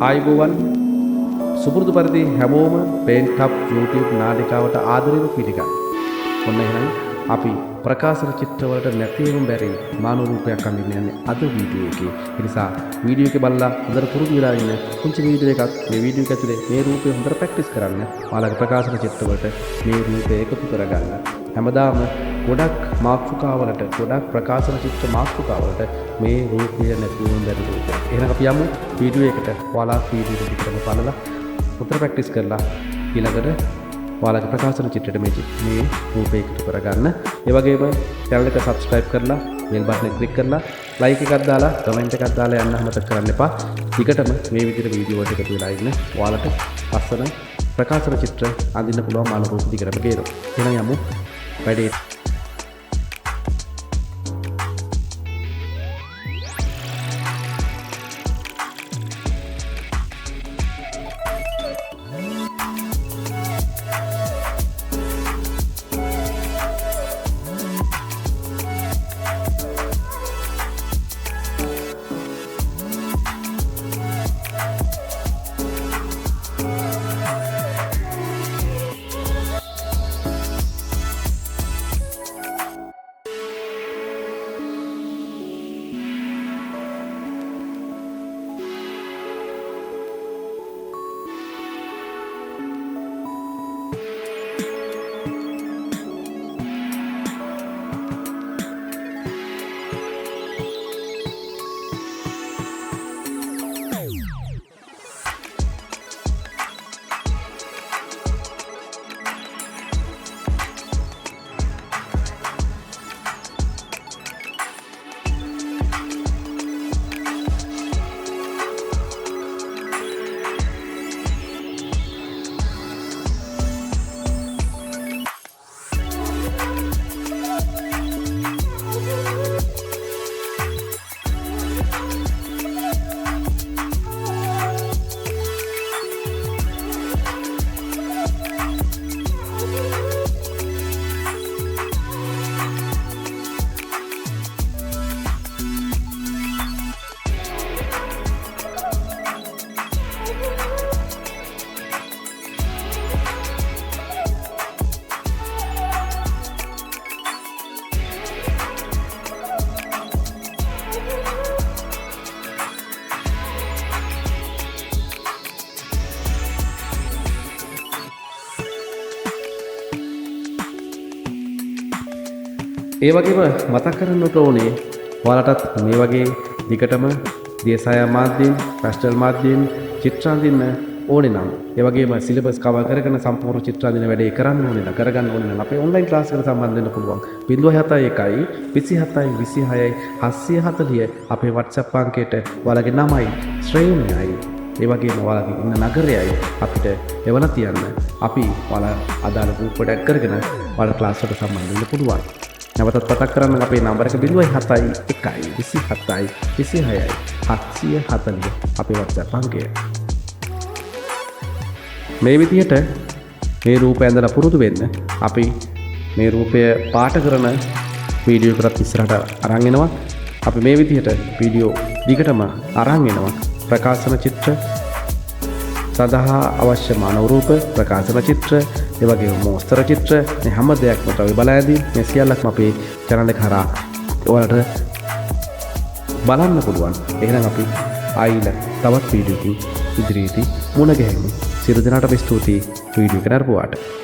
ආයුබෝවන් සුපුරුදු පරිදි හැමෝම පේන්ට් කප් YouTube නාලිකාවට ආදරයෙන් පිළිගන්න. ඔන්න එහෙනම් අපි ප්‍රකාශන චිත්‍රවලට නැතිවෙම බැරි මානව රූපයක් අඳින්න යන්නේ අද වීඩියෝ එකේ. ඒ නිසා වීඩියෝ එක බලලා හොඳට පුරුදු වෙලා ඉන්න. කුංචි වීඩියෝ එකක් මේ වීඩියෝ එක ඇතුලේ මේ රූපය හොඳට ප්‍රැක්ටිස් කරන්න. ඔයාලගේ ප්‍රකාශන චිත්‍රවලට මේ රූපය එකතු කරගන්න. හැමදාම ගොඩක් මාතෘකාවලට ගොඩක් ප්‍රකාශන චිත්‍ර මාතෘකාවලට මේ රූපය නැතිවෙම බැරි රූපයක්. එහෙනම් අපි යමු වීඩියෝ එකට. ඔයාලා වීඩියෝ එක දිගටම බලලා හොඳට ප්‍රැක්ටිස් කරලා ඊළඟට ඔයාලගේ ප්‍රකාශන චිත්‍රයට මේ රූපය එකතු කරගන්න. ඒ වගේම channel එක subscribe කරලා bell button එක click කරලා like එකක් දාලා comment එකක් දාලා යන්න අමතක කරන්න එපා. ඊකටම මේ විදිහට වීඩියෝ වලට එකතු වෙලා ඉන්න ඔයාලට ලස්සන ප්‍රකාශන චිත්‍ර අඳින්න පුළුවන් මානව රූප දිගටම ගේනවා. එහෙනම් යමු වැඩේ. ඒ වගේම මතක් කරන්නට ඕනේ ඔයාලටත් මේ වගේ දිගටම දේශාය මාධ්‍යයෙන්, පැස්ටල් මාධ්‍යයෙන් චිත්‍ර අඳින්න ඕනේ නම් ඒ වගේම සිලබස් කවර් කරගෙන සම්පූර්ණ චිත්‍ර අඳින වැඩේ කරන්න ඕනේ නම් කරගන්න ඕනේ නම් අපේ ඔන්ලයින් ක්ලාස් එකට සම්බන්ධ වෙන්න පුළුවන්. 071 27 26 740 අපේ WhatsApp අංකයට ඔයාලගේ නමයි, ශ්‍රේණියයි, ඒ වගේම ඔයාලගේ ඉන්න නගරයයි අපිට එවලා තියන්න. අපි ඔයාලා අදාළ ගෲප් එකට ඇඩ් කරගෙන ඔයාලා ක්ලාස් වලට සම්බන්ධ වෙන්න පුළුවන්. නැවතත් මතක් කරන්න අපේ නම්බර එක 071 27 26 740 අපේ WhatsApp අංකය. මේ විදිහට මේ රූපය ඇඳලා පුරුදු වෙන්න අපි මේ රූපය පාට කරන වීඩියෝ එකකට ඉස්සරහට අරන් එනවා. අපි මේ විදිහට වීඩියෝ දිගටම අරන් එනවා. ප්‍රකාශන චිත්‍ර සඳහා අවශ්‍ය මානව රූප, ප්‍රකාශන චිත්‍ර, ඒ වගේම මෝස්තර චිත්‍ර, මේ හැම දෙයක්ම තමයි බලයදී මේ සියල්ලක්ම අපේ channel එක හරහා ඔයාලට බලන්න පුළුවන්. එහෙනම් අපි ආයිල තවත් වීඩියෝ එකකින් ඉදිරියේදී මුණ ගැහෙමු. සියලු දෙනාටම ස්තුතියි වීඩියෝ එක නරඹුවාට.